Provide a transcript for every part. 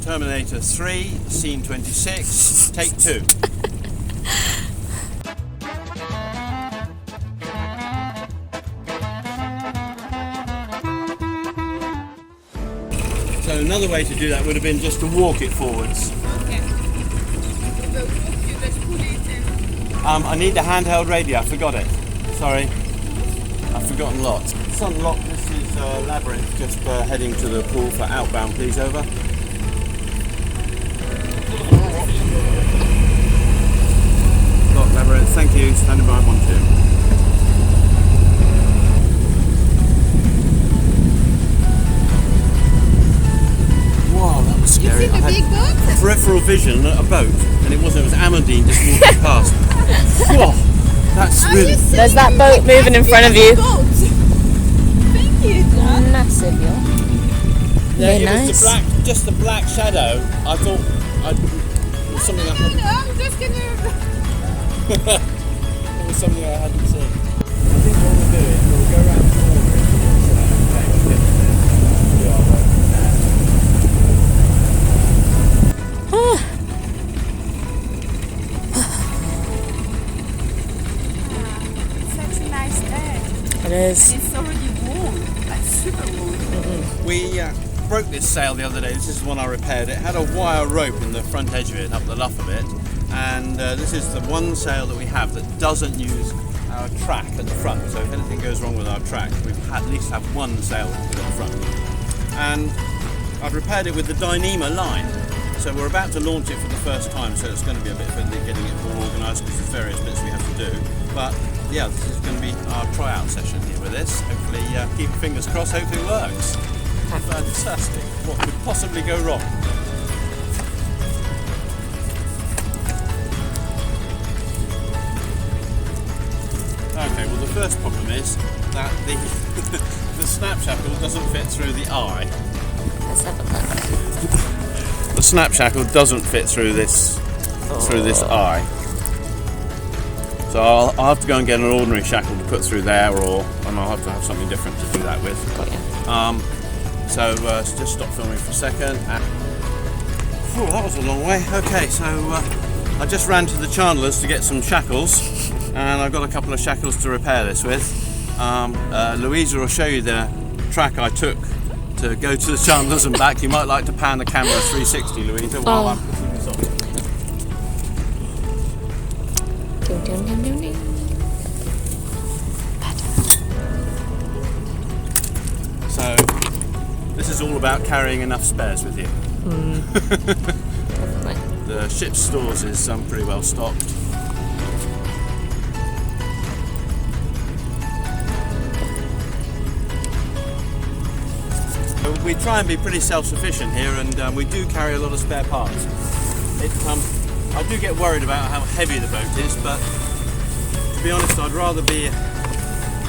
Terminator 3, scene 26, take 2. So another way to do that would have been just to walk it forwards. Okay. You just put it in. I need the handheld radio, I forgot it. Sorry, I've forgotten lots. It's unlocked, this is Labyrinth, just heading to the pool for outbound, please, over. Lock Labyrinth, thank you, standing by 1, 2. Wow, that was scary. You see the big boat? Peripheral vision at a boat, and it was Amandine just walking past. Whoa, that's really... There's that boat moving in front of you. Thank you, John. Massive, yeah. Yeah, Very it nice. was just the black shadow. I thought it was something I hadn't... I'm just gonna... It was something I hadn't seen. I think what we'll do is we'll go around the corner and Such a nice day. It is. It's already warm, like super warm. We broke this sail the other day. This is the one I repaired. It had a wire rope in the front edge of it, up the luff of it. And this is the one sail that we have that doesn't use our track at the front. So if anything goes wrong with our track, we at least have one sail at the front. And I've repaired it with the Dyneema line. So we're about to launch it for the first time, so it's going to be a bit fiddly getting it all organised because there's various bits we have to do. But yeah, this is going to be our tryout session here with this. Hopefully, keep your fingers crossed, hopefully it works. Fantastic. What could possibly go wrong? Okay, well the first problem is that the snap shackle doesn't fit through the eye. Let's have a look. The snap shackle doesn't fit through this eye. So I'll have to go and get an ordinary shackle to put through there, and I'll have to have something different to do that with. Got you. So just stop filming for a second. Oh, that was a long way. Okay, so I just ran to the chandler's to get some shackles, and I've got a couple of shackles to repair this with. Louisa will show you the track I took to go to the chandler's and back. You might like to pan the camera 360, Louisa, while I'm putting this on. Ding, ding, ding, ding, ding. So this is all about carrying enough spares with you. Definitely. The ship's stores is pretty well stocked. We try and be pretty self-sufficient here, and we do carry a lot of spare parts. I do get worried about how heavy the boat is, but to be honest, I'd rather be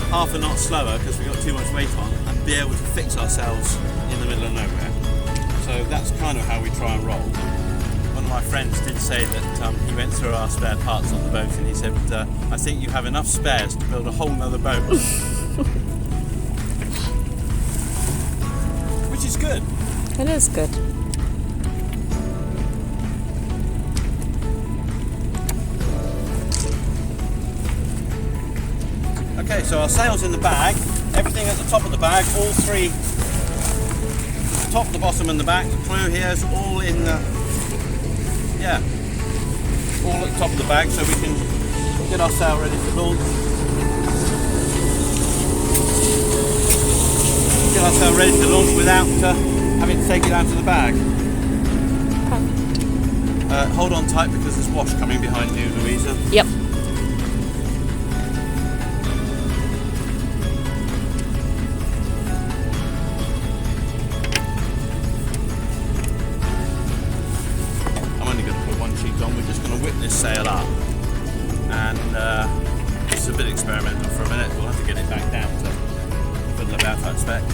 half a knot slower because we've got too much weight on, and be able to fix ourselves in the middle of nowhere. So that's kind of how we try and roll. One of my friends did say that he went through our spare parts on the boat, and he said, I think you have enough spares to build a whole nother boat. Which is good. It is good. Okay, so our sail's in the bag, everything at the top of the bag, all three, the top, the bottom and the back, the crew here is all in, all at the top of the bag, so we can get our sail ready to launch. Get our sail ready to launch without having to take it out of the bag. Hold on tight because there's wash coming behind you, Louisa. Yep. We're just going to whip this sail up, and this is a bit experimental for a minute. We'll have to get it back down to fiddle about, I expect.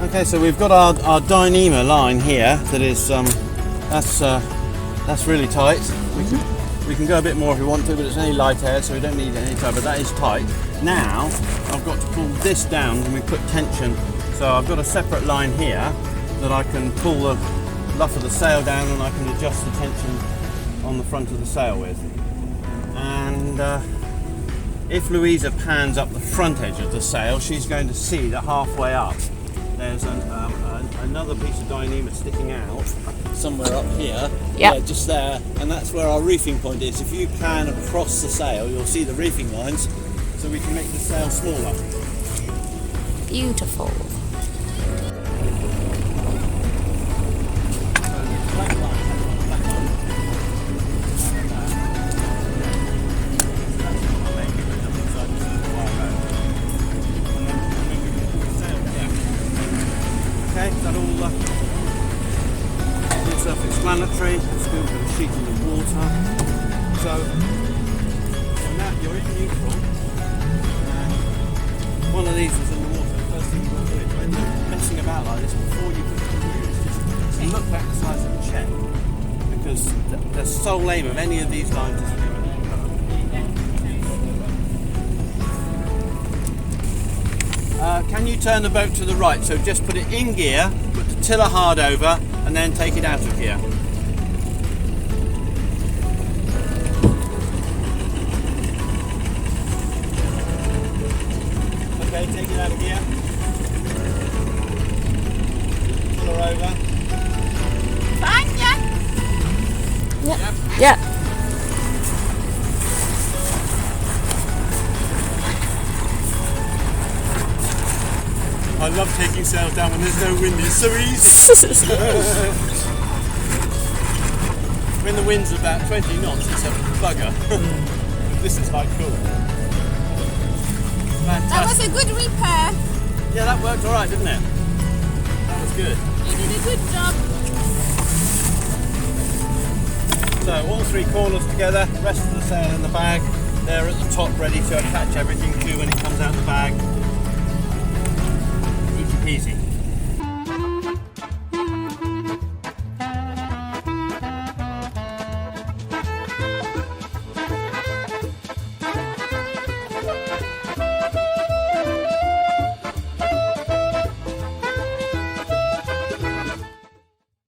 Okay, so we've got our Dyneema line here that is that's really tight. We can go a bit more if we want to, but it's only light air, so we don't need any time. But that is tight. Now I've got to pull this down when we put tension. So I've got a separate line here that I can pull the luff of the sail down and I can adjust the tension on the front of the sail with. And if Louisa pans up the front edge of the sail, she's going to see that halfway up there's another piece of dyneema sticking out somewhere up here. Yep. Yeah, just there, and that's where our reefing point is. If you pan across the sail, you'll see the reefing lines, so we can make the sail smaller. Beautiful. Okay, is that all self-explanatory? Still got a sheet in the water. So now you're in neutral. One of these is in the water. The first thing you want to do is when you're messing about like this, before you put it in the use, just look back the sides and check. Because the sole aim of any of these lines is to can you turn the boat to the right? So just put it in gear, put the tiller hard over, and then take it out of gear. Okay, take it out of gear. Tiller over. Fine, yeah? Yeah. Yeah. I love taking sails down when there's no wind, it's so easy. When the wind's about 20 knots, it's a bugger. This is like cool. That was Fantastic. a good repair. Yeah, that worked alright, didn't it? That was good. You did a good job. So all three corners together, rest of the sail in the bag. They're at the top ready to attach everything to when it comes out the bag. Easy peasy.